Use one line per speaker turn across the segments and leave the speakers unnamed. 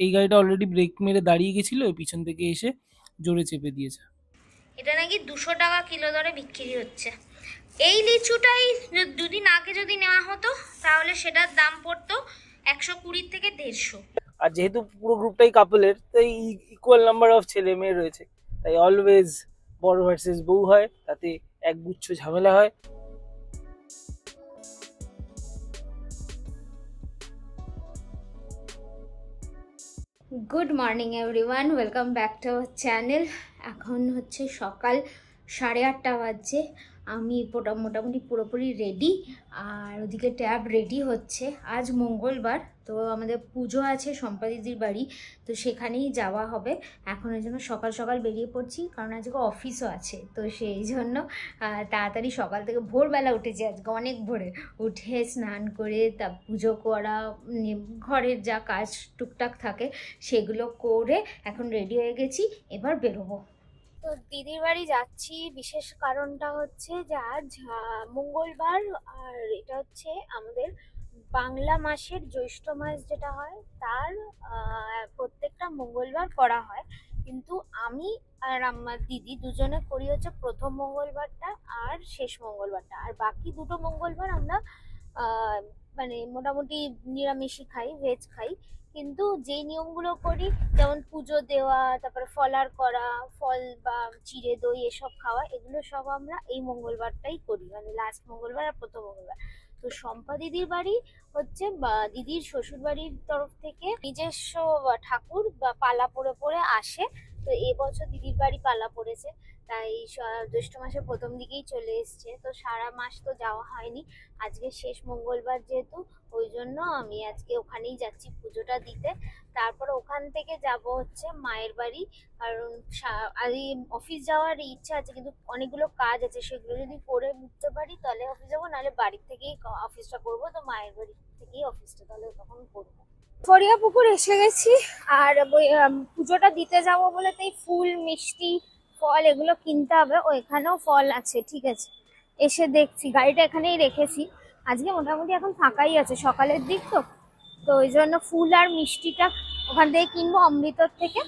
এই গাড়িটা already break মেরে দাঁড়িয়ে গেছিল, পিছন থেকে এসে জোরে চেপে দিয়েছে।
এটা নাকি 200 টাকা কিলো দরে বিক্রি হচ্ছে। এই লিচুটাই দুদিন আগে যদি নেওয়া হতো তাহলে সেটার দাম পড়তো 120 থেকে 150।
আর যেহেতু পুরো গ্রুপটাই কাপলের, তাই ইকুয়াল নাম্বার অফ ছেলে মেয়ে রয়েছে, তাই অলওয়েজ বড় ভার্সেস বউ হয়, তাতে একগুচ্ছ ঝামেলা হয়।
Good morning everyone, welcome back to our channel. এখন হচ্ছে সকাল 8:30 বাজছে। আমি মোটামুটি পুরোপুরি রেডি, আর ওদিকে ট্যাব রেডি হচ্ছে। আজ মঙ্গলবার, তো আমাদের পুজো আছে সম্পাদিদির বাড়ি, তো সেখানেই যাওয়া হবে। এখন এর জন্য সকাল সকাল বেরিয়ে পড়ছি, কারণ আজকে অফিসও আছে, তো সেই জন্য তাড়াতাড়ি সকাল থেকে ভোরবেলা উঠেছি। আজকে অনেক ভোরে উঠে স্নান করে তা পুজো করা, ঘরের যা কাজ টুকটাক থাকে সেগুলো করে এখন রেডি হয়ে গেছি, এবার বেরোবো। তো দিদির বাড়ি যাচ্ছি, বিশেষ কারণটা হচ্ছে যে আজ মঙ্গলবার, আর এটা হচ্ছে আমাদের বাংলা মাসের জ্যৈষ্ঠ মাস যেটা হয় তার প্রত্যেকটা মঙ্গলবার করা হয়, কিন্তু আমি আর আমার দিদি দুজনে করি হচ্ছে প্রথম মঙ্গলবারটা আর শেষ মঙ্গলবারটা, আর বাকি দুটো মঙ্গলবার আমরা মানে মোটামুটি নিরামিষই খাই, ভেজ খাই। কিন্তু যেই নিয়মগুলো করি, যেমন পুজো দেওয়া, তারপরে ফলার করা, ফল বা চিড়ে দই এসব খাওয়া, এগুলো সব আমরা এই মঙ্গলবারটাই করি, মানে লাস্ট মঙ্গলবার আর প্রথম মঙ্গলবার। তো শম্পা দিদির বাড়ি হচ্ছে বা দিদির শ্বশুর বাড়ির তরফ থেকে নিজস্ব ঠাকুর বা পালা পড়ে পড়ে আসে। তো এবছর দিদির বাড়ি পালা পড়েছে, তাই জ্যৈষ্ঠ মাসের প্রথম দিকেই চলে এসছে, তো সারা মাস তো যাওয়া হয়নি। আজকে শেষ মঙ্গলবার যেহেতু, ওই জন্য আমি আজকে ওখানেই যাচ্ছি পুজোটা দিতে। তারপর ওখান থেকে যাব হচ্ছে মায়ের বাড়ি, কারণ আজ অফিস যাওয়ার ইচ্ছা আছে, কিন্তু অনেকগুলো কাজ আছে, সেগুলো যদি করে উঠতে পারি তাহলে অফিস যাবো, নাহলে বাড়ি থেকেই অফিসটা করবো। তো মায়ের বাড়ি থেকেই অফিসটা তাহলে তখন করবো। ফরিয়া পুকুর এসে গেছি, আর পুজোটা দিতে যাব বলে তাই ফুল মিষ্টি ফল এগুলো কিনতে হবে। ও এখানেও ফল আছে, ঠিক আছে। এসে দেখছি, গাড়িটা এখানেই রেখেছি। আজকে মোটামুটি এখন ফাঁকাই আছে, সকালের দিক তো, তো ওই জন্য ফুল আর মিষ্টিটা ওখান থেকে কিনবো অমৃতর থেকে,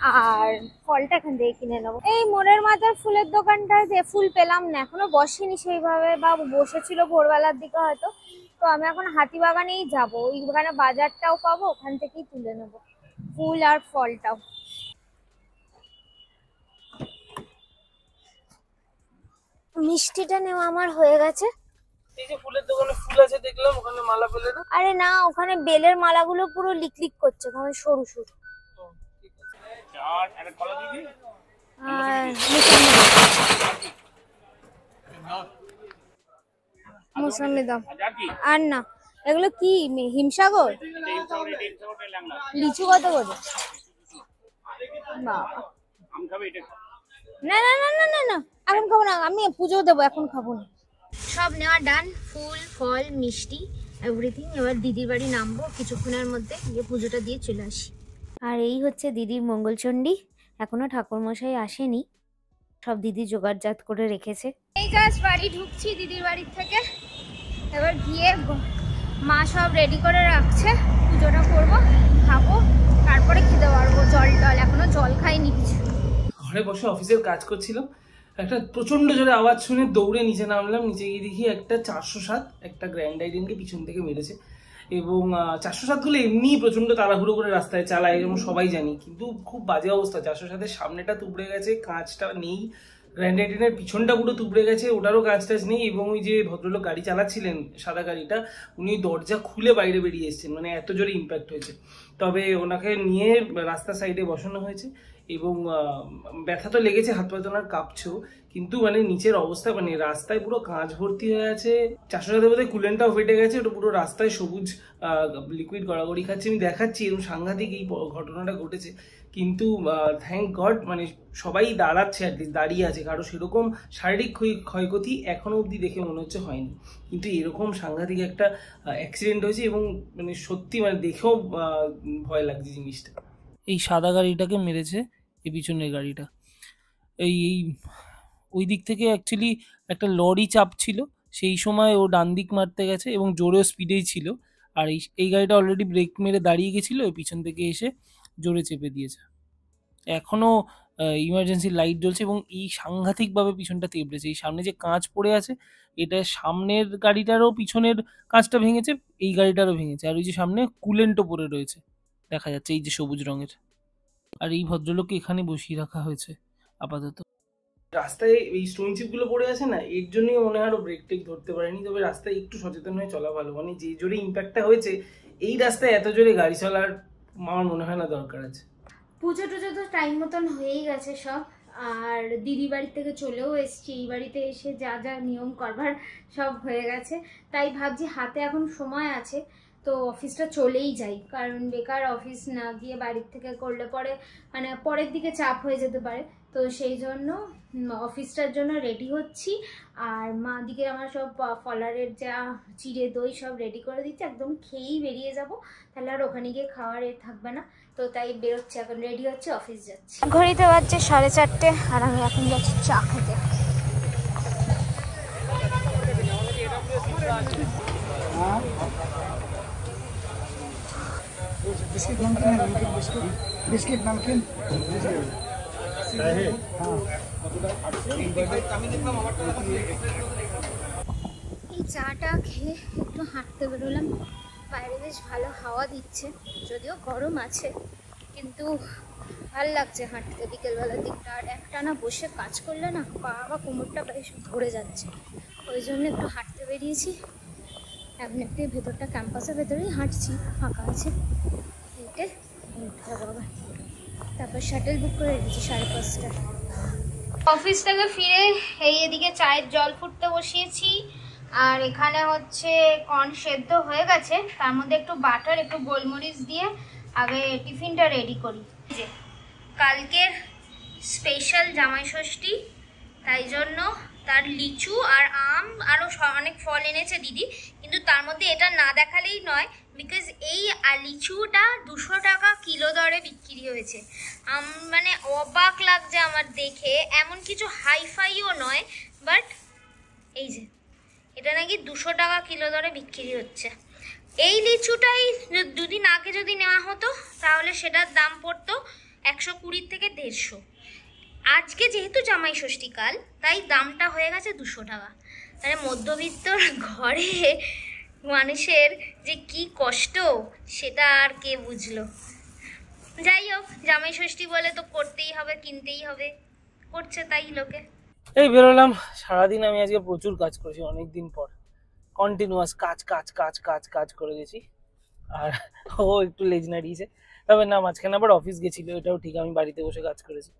আর ফলটা এখান থেকে কিনে নেবো। এই মোড়ের মাথার ফুলের দোকানটায় ফুল পেলাম না, এখনো বসেনি সেইভাবে, বা বসেছিল ভোরবেলার দিকে হয়তো। তো আমি এখন হাতিবাগানেই যাবো, ওইখানে বাজারটাও পাবো, ওখান থেকেই তুলে নেবো ফুল আর ফলটাও। মিষ্টিটা নেওয়া আমার হয়ে গেছে।
এই যে ফুলের দোকানে ফুল আছে দেখলাম, ওখানে মালা পেলে না?
আরে না, ওখানে বেলের মালাগুলো পুরো লিকলিক করছে, ওখানে সরু সরু। মৌসুমি দাম আর না, এগুলো কি হিমসাগর? লিচু কত করে? না না না না না না, এখন খাবো না, আমি পুজো দেবো, এখন খাবো না। সব নেওয়া ডান, ফুল ফল মিষ্টি এভরিথিং। এবার দিদির বাড়ি নামবো কিছুক্ষণের মধ্যে, গিয়ে পুজোটা দিয়ে চলে আসি। আর এই হচ্ছে দিদির মঙ্গলচণ্ডী, এখনো ঠাকুরমশাই আসেনি, সব দিদি জোগাড়জাত করে রেখেছে। এই জাস্ট বাড়ি ঢুকছি দিদির বাড়ির থেকে, এবার গিয়ে মা সব রেডি করে রাখছে, পুজোটা করবো, খাবো, তারপরে খেতে পারবো। জল এখনো জল খাইনি কিছু।
ঘরে বসে অফিসের কাজ করছিলাম, একটা প্রচন্ড জোরে আওয়াজ শুনে দৌড়ে নিচে নামলাম। নিচে গিয়ে দেখি একটা 407 একটা গ্র্যান্ড আইডেনকে পিছন থেকে মেরেছে, এবং 407 গুলো এমনি প্রচন্ড তাড়াহুড়ো করে রাস্তায় চালায়, যেমন সবাই জানি, কিন্তু খুব বাজে অবস্থা। 407-এর সামনেটা তুবড়ে গেছে, কাঁচটা নেই, গ্র্যান্ড আইডেনের পিছনটা পুরো তুবড়ে গেছে, ওটারও কাঁচ টাচ নেই, এবং ওই যে ভদ্রলোক গাড়ি চালাচ্ছিলেন সাদা গাড়িটা, উনি দরজা খুলে বাইরে বেরিয়ে এসেছেন, মানে এত জোরে ইম্প্যাক্ট হয়েছে। তবে ওনাকে নিয়ে রাস্তার সাইডে বসানো হয়েছে, এবং ব্যথা তো লেগেছে, হাত পা তোনার কাঁপছেও, কিন্তু মানে নিচের অবস্থা, মানে রাস্তায় পুরো কাঁচ ভর্তি হয়ে আছে। 407 বোধহয় কুলেনটাও ফেটে গেছে, ওটা পুরো রাস্তায় সবুজ লিকুইড গড়াগড়ি খাচ্ছে। আমি দেখাচ্ছি এরকম সাংঘাতিক এই ঘটনাটা ঘটেছে, কিন্তু থ্যাংক গড মানে সবাই দাঁড়াচ্ছে, দাঁড়িয়ে আছে, কারো সেরকম শারীরিক ক্ষয়ক্ষতি এখনো অবধি দেখে মনে হচ্ছে হয়নি, কিন্তু এরকম সাংঘাতিক একটা অ্যাক্সিডেন্ট হয়েছে, এবং মানে সত্যি মানে দেখেও ভয় লাগছে জিনিসটা। এই সাদা গাড়িটাকে মেরেছে, এই পিছনের গাড়িটা, এই ওই দিক থেকে অ্যাকচুয়ালি একটা লরি চাপ ছিল, সেই সময় ও ডান দিক মারতে গেছে, এবং জোরেও স্পিডেই ছিল, আর এই গাড়িটা অলরেডি ব্রেক মেরে দাঁড়িয়ে গেছিলো, পিছন থেকে এসে জোরে চেপে দিয়েছে। এখনও ইমার্জেন্সি লাইট জ্বলছে এবং এই সাংঘাতিকভাবে পিছনটা তেবড়েছে। এই সামনে যে কাঁচ পড়ে আছে, এটা সামনের গাড়িটারও পিছনের কাঁচটা ভেঙেছে, এই গাড়িটারও ভেঙেছে। আর ওই যে সামনে কুলেন্টও পড়ে রয়েছে, দেখা যাচ্ছে এই যে সবুজ রঙের। আর এই ভদ্রলোককে এখানে বসিয়ে রাখা হয়েছে আপাতত। রাস্তায় এই স্টোন চিপগুলো পড়ে আছে না, এর জন্যই মনে হয় আরো ব্রেক টেক ধরতে পারেনি। তবে রাস্তায় একটু সচেতন হয়ে চলা ভালো, মানে যে জোরে ইম্প্যাক্টটা হয়েছে এই রাস্তায় এত জোরে গাড়ি চলার আমার মনে হয় না দরকার আছে।
পুজো টুজো তো টাইম মতন হয়েই গেছে সব, আর দিদি বাড়ি থেকে চলেও এসছি। এই বাড়িতে এসে যা যা নিয়ম করবার সব হয়ে গেছে, তাই ভাবছি হাতে এখন সময় আছে তো অফিসটা চলেই যাই, কারণ বেকার অফিস না গিয়ে বাড়ির থেকে করলে পরে মানে পরের দিকে চাপ হয়ে যেতে পারে। তো সেই জন্য অফিসটার জন্য রেডি হচ্ছি। আর মা দিকে আমার সব ফলারের যা চিড়ে দই সব রেডি করে দিচ্ছে, একদম খেয়েই বেরিয়ে যাব, তাহলে আর ওখানে গিয়ে খাওয়ার থাকবে না। তো তাই বেরোচ্ছে, এখন রেডি হচ্ছে, অফিস যাচ্ছি। ঘড়িতে বাজছে 4:30 আর আমি এখন যাচ্ছি চা খেতে।
बिस्किट नमकीन है, बिस्किट नमकीन
এই চাটা খেয়ে একটু হাঁটতে বেরোলাম। বাইরে বেশ ভালো হাওয়া দিচ্ছে, যদিও গরম আছে, কিন্তু ভাল লাগছে হাঁটতে বিকেলবেলার দিকটা। আর একটানা বসে কাজ করলে না পা বা কোমরটা বেশ ধরে যাচ্ছে, ওই জন্য একটু হাঁটতে বেরিয়েছি। এখন একটু ভেতরটা ক্যাম্পাসের ভেতরেই হাঁটছি, ফাঁকা আছে, হেঁটে যাবো আবার। তারপর শাটেল বুক করে রেখেছি 5:30। অফিস থেকে ফিরে এদিকে চায়ের জল ফুটতে বসিয়েছি। আর এখানে হচ্ছে কর্ন সেদ্ধ হয়ে গেছে, তার মধ্যে একটু বাটার একটু গোলমরিচ দিয়ে আগে টিফিনটা রেডি করি। যে কালকের স্পেশাল জামাই ষষ্ঠী, তাই জন্য তার লিচু আর আম আরও অনেক ফল এনেছে দিদি, কিন্তু তার মধ্যে এটা না দেখালেই নয়, বিকজ এই লিচুটা 200 টাকা কিলো দরে বিক্রি হয়েছে। মানে অবাক লাগছে আমার দেখে, এমন কিছু হাইফাইও নয়, বাট এই যে এটা নাকি 200 টাকা কিলো দরে বিক্রি হচ্ছে। এই লিচুটাই দুদিন আগে যদি নেওয়া হতো তাহলে সেটার দাম পড়তো 120 থেকে 150। আজকে যেহেতু জামাই ষষ্ঠী কাল, তাই দামটা হয়ে গেছে 200 টাকা। মানে মধ্যবিত্তর ঘরে মানুষের যে কি কষ্ট সেটা আর কে বুঝলো। যাই হোক, জামাই ষষ্ঠী বলে তো করতেই হবে, কিনতেই হবে, করছে তাই লোকে।
এই বেরোলাম। সারাদিন আমি আজকে প্রচুর কাজ করেছি, অনেকদিন পর কন্টিনিউয়াস কাজ কাজ কাজ কাজ কাজ করে গেছি। আর ও একটু লেজ নাড়িয়েছে, তবে না মাঝখানে আবার অফিস গেছিল, এটাও ঠিক, আমি বাড়িতে বসে কাজ করেছি।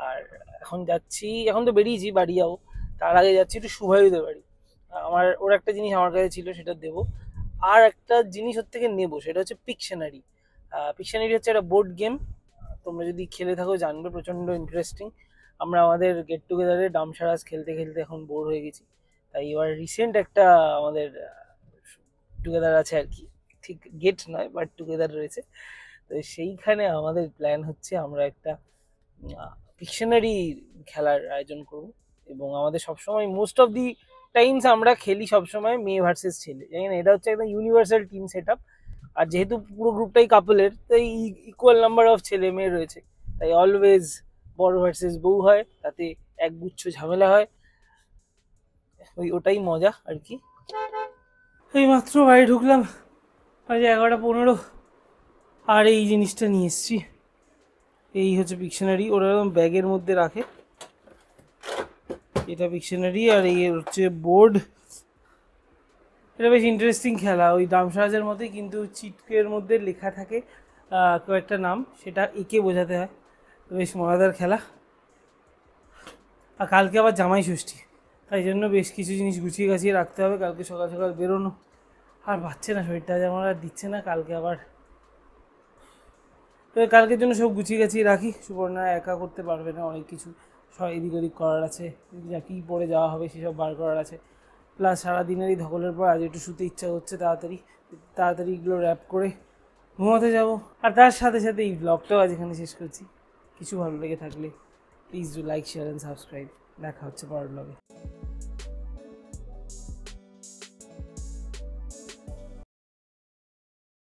আর এখন যাচ্ছি, এখন তো বেরিয়েছি, বাড়ি যাবো, তার আগে যাচ্ছি একটু শুভায়ুদের বাড়ি। ওর একটা জিনিস আমার কাছে ছিল, সেটা দেবো। আর একটা জিনিস ওর থেকে নেবো, সেটা হচ্ছে পিকশনারি। পিকশনারি হচ্ছে একটা বোর্ড গেম, তোমরা যদি খেলে থাকো জানবে, প্রচণ্ড ইন্টারেস্টিং। আমরা আমাদের গেট টুগেদারে ডামসারাজ খেলতে খেলতে এখন বোর হয়ে গেছি, তাই এবার রিসেন্ট একটা আমাদের টুগেদার আছে আর কি, ঠিক গেট নয় বাট টুগেদার রয়েছে। তো সেইখানে আমাদের প্ল্যান হচ্ছে আমরা একটা পিকশনারি খেলার আয়োজন করব। এবং আমাদের সবসময় মোস্ট অফ দি টাইমস আমরা খেলি সবসময় মেয়ে ভার্সেস ছেলে, জানি না, এটা হচ্ছে একটা ইউনিভার্সাল টিম সেট আপ। আর যেহেতু পুরো গ্রুপটাই কাপলের, তাই ইকুয়াল নাম্বার অফ ছেলে মেয়ে রয়েছে, তাই অলওয়েজ বড় ভার্সেস বউ হয়, তাতে একগুচ্ছ ঝামেলা হয়, ওটাই মজা আর কি। এই মাত্র বাড়ি ঢুকলাম, আজ 11:15, আর এই জিনিসটা নিয়ে এসছি। এই হচ্ছে পিকশনারি, ওরা এরকম ব্যাগের মধ্যে রাখে, এটা পিকশনারি। আর এই হচ্ছে বোর্ড, এটা বেশ ইন্টারেস্টিং খেলা, ওই ডামসারাজের মতোই, কিন্তু চিটকের মধ্যে লেখা থাকে কয়েকটা নাম, সেটা এঁকে বোঝাতে হয়। বেশ মজাদার খেলা। আর কালকে আবার জামাই ষষ্ঠী, তাই জন্য বেশ কিছু জিনিস গুছিয়ে গাছিয়ে রাখতে হবে, কালকে সকাল সকাল বেরোনো। আর পাচ্ছে না, শরীরটা আমার আর দিচ্ছে না, কালকে আবার, তো কালকের জন্য সব গুছিয়ে গাছিয়ে রাখি। সুবর্ণা একা করতে পারবে না, অনেক কিছু সব এদিক ওদিক করার আছে, যা কী পরে যাওয়া হবে সেসব বার করার আছে। প্লাস সারাদিনেরই ধকলের পর আজ একটু শুতে ইচ্ছা হচ্ছে, তাড়াতাড়ি এগুলো র্যাপ করে ঘুমাতে যাব। আর তার সাথে সাথে এই ব্লগটাও আজ এখানে শেষ করছি। কিছু ভালো লেগে থাকলে please do like, share and subscribe. দেখা হচ্ছে পরের ব্লগে।